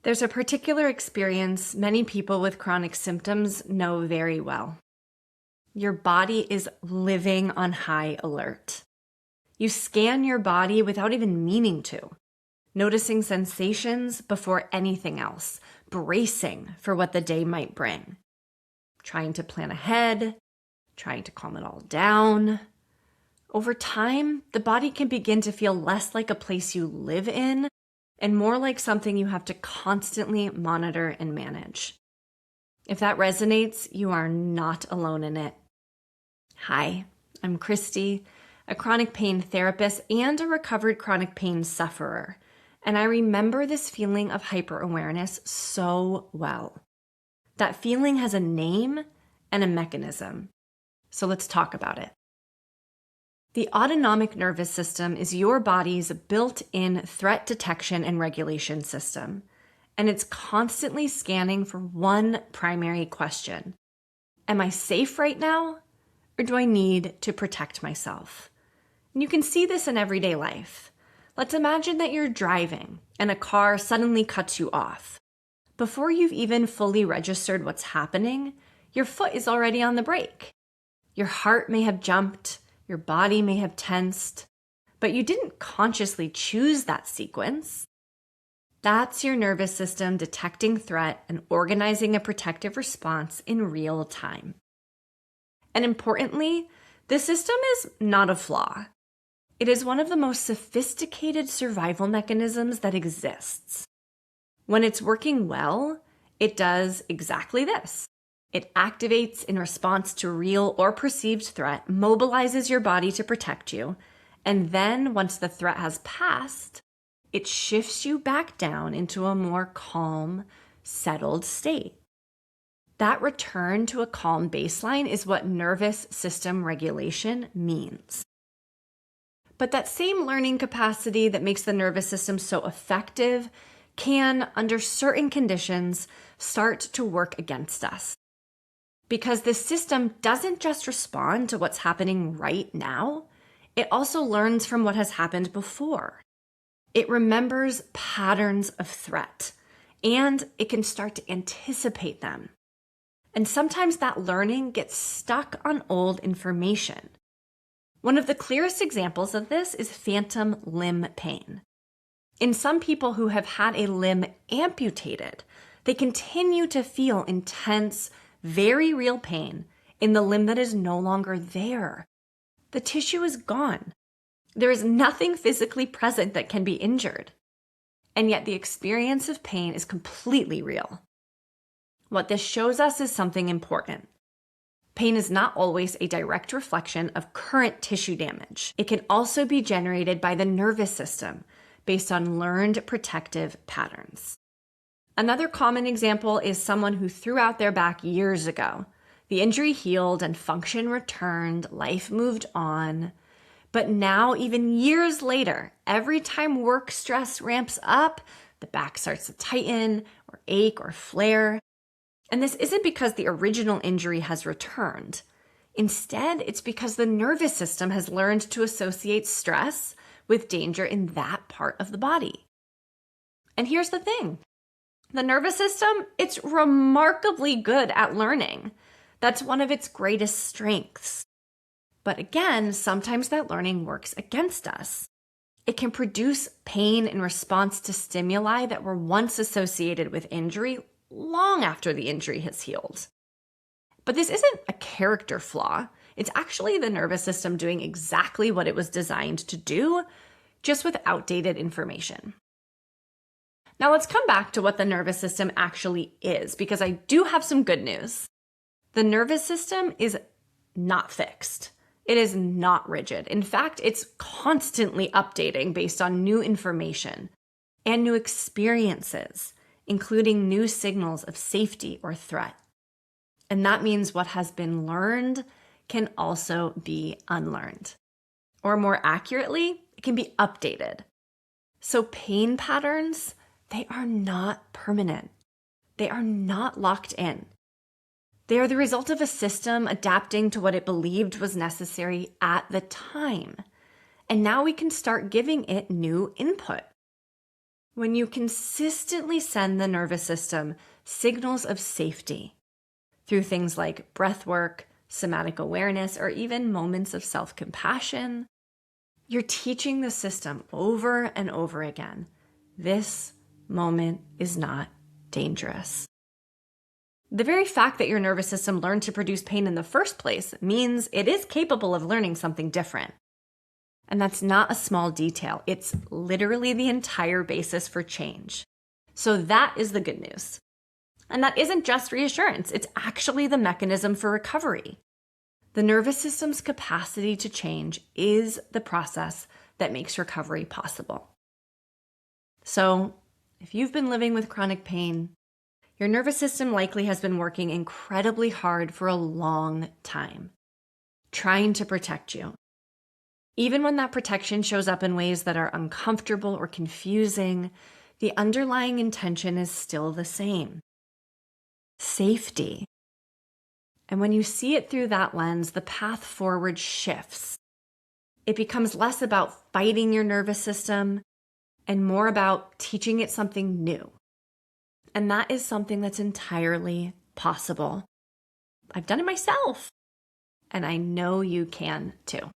There's a particular experience many people with chronic symptoms know very well. Your body is living on high alert. You scan your body without even meaning to, noticing sensations before anything else, bracing for what the day might bring, trying to plan ahead, trying to calm it all down. Over time, the body can begin to feel less like a place you live in and more like something you have to constantly monitor and manage. If that resonates, you are not alone in it. Hi, I'm Christie, a chronic pain therapist and a recovered chronic pain sufferer, and I remember this feeling of hyper-awareness so well. That feeling has a name and a mechanism, so let's talk about it. The autonomic nervous system is your body's built-in threat detection and regulation system, and it's constantly scanning for one primary question. Am I safe right now, or do I need to protect myself? And you can see this in everyday life. Let's imagine that you're driving and a car suddenly cuts you off. Before you've even fully registered what's happening, your foot is already on the brake. Your heart may have jumped, your body may have tensed, but you didn't consciously choose that sequence. That's your nervous system detecting threat and organizing a protective response in real time. And importantly, this system is not a flaw. It is one of the most sophisticated survival mechanisms that exists. When it's working well, it does exactly this. It activates in response to real or perceived threat, mobilizes your body to protect you, and then once the threat has passed, it shifts you back down into a more calm, settled state. That return to a calm baseline is what nervous system regulation means. But that same learning capacity that makes the nervous system so effective can, under certain conditions, start to work against us. Because this system doesn't just respond to what's happening right now, it also learns from what has happened before. It remembers patterns of threat, and it can start to anticipate them. And sometimes that learning gets stuck on old information. One of the clearest examples of this is phantom limb pain. In some people who have had a limb amputated, they continue to feel intense, very real pain in the limb that is no longer there. The tissue is gone. There is nothing physically present that can be injured. And yet the experience of pain is completely real. What this shows us is something important. Pain is not always a direct reflection of current tissue damage. It can also be generated by the nervous system based on learned protective patterns. Another common example is someone who threw out their back years ago. The injury healed and function returned, life moved on. But now, even years later, every time work stress ramps up, the back starts to tighten or ache or flare. And this isn't because the original injury has returned. Instead, it's because the nervous system has learned to associate stress with danger in that part of the body. And here's the thing. The nervous system, it's remarkably good at learning. That's one of its greatest strengths. But again, sometimes that learning works against us. It can produce pain in response to stimuli that were once associated with injury long after the injury has healed. But this isn't a character flaw. It's actually the nervous system doing exactly what it was designed to do, just with outdated information. Now let's come back to what the nervous system actually is, because I do have some good news. The nervous system is not fixed. It is not rigid. In fact, it's constantly updating based on new information and new experiences, including new signals of safety or threat. And that means what has been learned can also be unlearned. Or more accurately, it can be updated. So pain patterns, they are not permanent. They are not locked in. They are the result of a system adapting to what it believed was necessary at the time. And now we can start giving it new input. When you consistently send the nervous system signals of safety through things like breathwork, somatic awareness, or even moments of self-compassion, you're teaching the system over and over again, this moment is not dangerous. The very fact that your nervous system learned to produce pain in the first place means it is capable of learning something different. And that's not a small detail. It's literally the entire basis for change. So that is the good news. And that isn't just reassurance. It's actually the mechanism for recovery. The nervous system's capacity to change is the process that makes recovery possible. So if you've been living with chronic pain, your nervous system likely has been working incredibly hard for a long time, trying to protect you. Even when that protection shows up in ways that are uncomfortable or confusing, the underlying intention is still the same: safety. And when you see it through that lens, the path forward shifts. It becomes less about fighting your nervous system and more about teaching it something new. And that is something that's entirely possible. I've done it myself, and I know you can too.